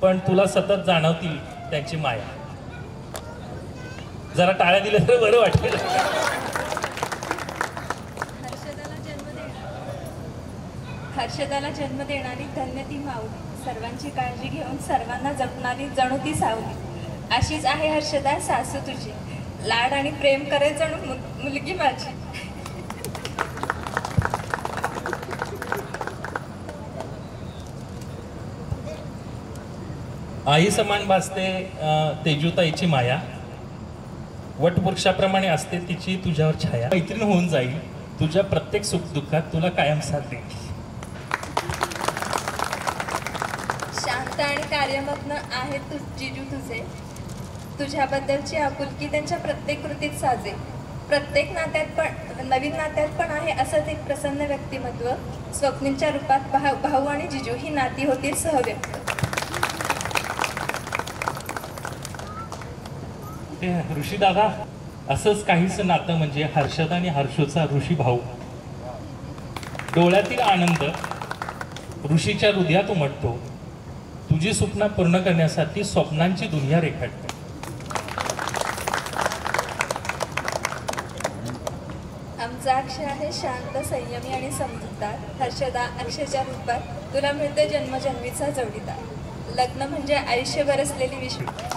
पण तुला सतत जाणवतील त्यांची माया. जरा टाळ्या दिल्या तर बरं वाटेल. हर्षदाला जन्म देणारी धन्य ती माऊली, सर्वांची काळजी घेऊन सर्वांना जपणारी जणू ती सावली. अशीच आहे हर्षदा सासू तुझी, लाड आणि प्रेम करे जणू मुलगी माझी. आई समान भासते तेजूताईची माया, वटवृक्षाप्रमाणे असते तिची तुझ्यावर छाया. मैत्रीण होऊन जाईल तुझ्या प्रत्येक सुख दुःखात, तुला कायम साथ देईल. शांत आणि कार्यमग्न आहे जिजू तुझे, तुझ्याबद्दलची आपुलकी त्यांच्या प्रत्येक कृतीत साजे. प्रत्येक नात्यात पण नवीन नात्यात पण आहे असंच एक प्रसन्न व्यक्तिमत्व. स्वप्नींच्या रूपात भाऊ आणि जिजू ही नाती होती सहव्यक्त. ऋषी दादा, असंच काहीच नातं म्हणजे हर्षदा आणि हर्षोचा ऋषी भाऊ. डोळ्यातील आनंद ऋषीच्या हृदयात उमटतो. तुझी स्वप्न पूर्ण करण्यासाठी स्वप्नांची दुनिया रेखाटते. आमचा अक्षय आहे शांत, संयमी आणि समजूतदार. हर्षदा अक्षयच्या रूपात तुला मिळते जन्मजन्मीचा जोडीदार. लग्न म्हणजे आयुष्यभर असलेली विश्वास.